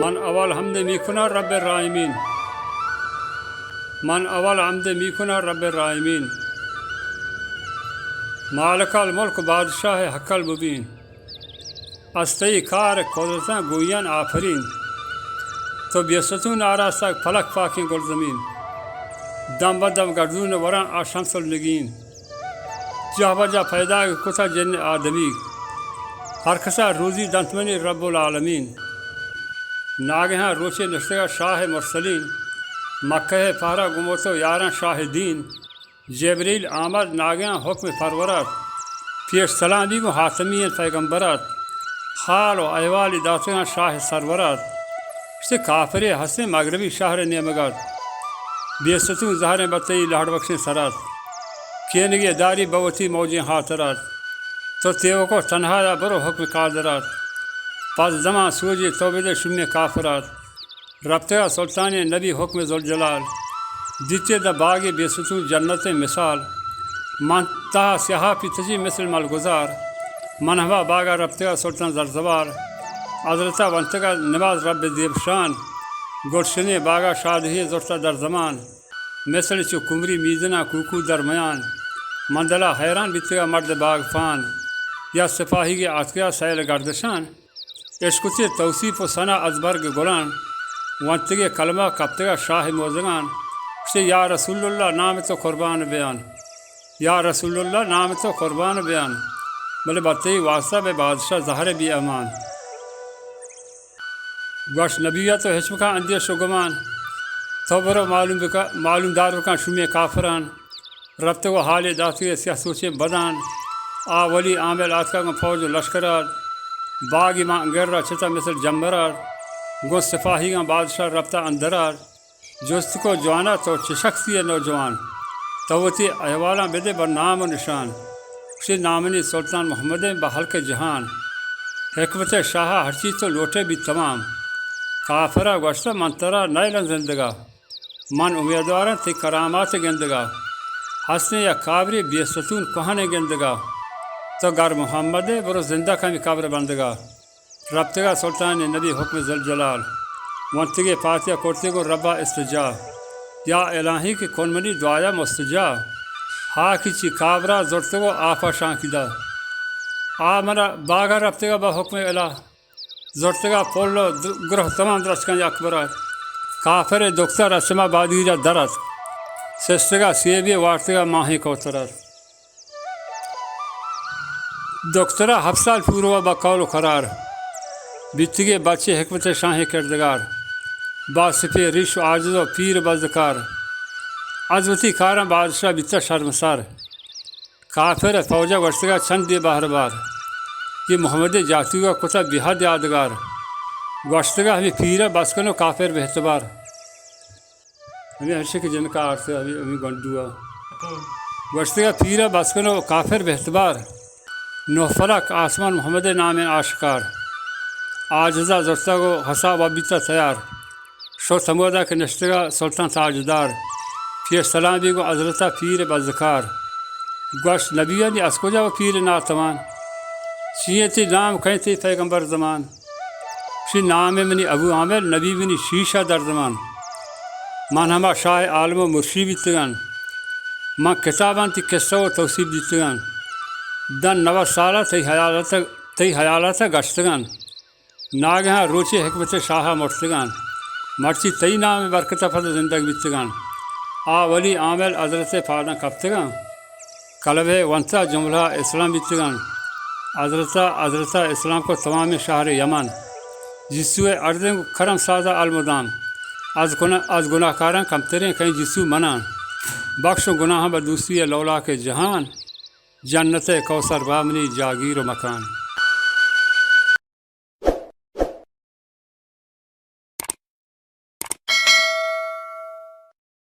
من اول حمد میکنه رب الرحیمین. من اول حمد میکنه رب الرحیمین. مالک الملک بادشاہ حق المبین. استی کار قدرتاں گویان آفرین. تو بیستون آراستہ فلک پاکیں گل زمین. دم بدم گردون وران آشمس النگین. جہ بجا پیدا کتا جن آدمی. ہر کسا روزی دنتمنی رب العالمین. ناگہاں روچے نشتگا شاہ مرسلین. مکہ پہرا گموتو یاراں شاہ دین. جبریل آمد ناگہاں حکم پرورات. پیش سلامی کو حاتمین پیغمبرات. حال و احوال داتگاں شاہ سرورات. سے کافر حسن مغربی شہر نیمگات. بیستون زہر بطئی لہڑ بخش سرات. کینگی داری بوتی موجیں حاطرات. تو تیو کو تنہا دا برو حکم قادرات. پس زمان سوجی توبید شمی کافرات. ربطہ سلطان نبی حکم ذوالجلال. دیتے دا باغ بیستون جنت مثال. من تہا سیاہ پیتجی مثل ملگزار. منہوا باغا ربطہ سلطان زرزوار. حضرتہ ونتگا نماز رب دیبشان. گلشن باغا شادہی زرتہ در زمان. مثل چو کمری میزنا کوکو درمیان. مندلہ حیران بیتگا مرد باغ فان. یا سپاہی کے آتگا سیل گردشان. عشقتی توصیف و ثنا از برگ گلان. ونتگے کلمہ کپتگا شاہ موزگان. سے یا رسول اللہ نام تو قربان بیان. یا رسول اللہ نام تو قربان بیان. بلے بطئی واسطہ بے بادشاہ زہر بھی امان. گوش نبیت و حشم کا اندیش و گمان. تو برو معلوم دار کا شمی کافران. ربط و حال داتی سیاہ سوچے بدان. آ ولی عامل آتکا کا فوج و لشکرات. باغی ماں انگر را چھتا مثل جمبرات. گو سپاہی کا بادشاہ ربطہ اندرات. جست کو جوانا تو چشخصی نوجوان. توتی احوالاں بدے بر نام و نشان. اسی نامنی سلطان محمد بحلق جہان. حکمت شاہ ہر چیز تو لوٹے بھی تمام. کافرہ گوشتہ منترا نیلن زندگا. من امیدوارن تھی کرامات گندگا. حسن یا کابری بیستون کہانے گندگا. تو گر محمد برو زندہ کمی قبر بندگا. ربطگا سلطان نبی حکم ذوالجلال. منتگے فاتحہ کرتے کو ربا استجا. یا الہی کی کونمنی دعایا مستجا. ہا کچی کابرا زرتگو آفا شانکدہ. آ منا باغا ربطگا با حکم الہ. زرتگا پولو گروہ تمام درسکن اکبرات. کافر دکتر اسما بادیجا درت. سستگا سیبی وارتگا ماہی کوترات. دکترہ 7 سال پوروا با قول و قرار. بیتگے بچے حکمت شاہ کردگار. باصفی ریش و عاجز و پیر بزدکار. عظمتی کارم بادشاہ بیتا شرمسار. کافر فوجہ ورشتگا چند دی بہر بار. یہ محمد جاتوگا کتا بہت یادگار. گوشتگا ہمیں پیرہ بسکنو کافر بہتبار. ہمیں ہرشے کے جن کا آرتے ہمیں گنڈوا. گوشتگا پیرہ بسکنو کافر بہتبار. نو فلک آسمان محمد نام آشکار. آجزہ زرتہ کو حسا و بیتا تیار. شو سمودہ کے نشتگا سلطان تاجدار. پھر سلامی کو حضرتہ پیر بزکار. گوشت نبیانی اسکوجا و پیر ناتمان. شیعتی نام کہیں تھی پیغمبر زمان. شی نام منی ابو عامر نبی منی شیشہ در زمان. من ہما شاہ عالم و مرشی بیتگان. من کتابان تی قصہ و توصیب دیتگان. دن 90 سالہ تی حیالات گشتگان. ناگہاں روچے حکمت شاہ مرتگان. مرچی تی نام برکتہ فضل زندگ بیتگان. آ ولی عامل حضرت فادہ کفتگان. قلب ونتا جملہ اسلام بیتگان. حضرت اسلام کو تمام شہر یمن. جسو اردن کرم سازہ المدام. از گناہ کاراں کمتریں کہیں جسو منان. بخش و گناہ بدوسی لولا کے جہان. جنت کوثر بامنی جاگیر و مکان.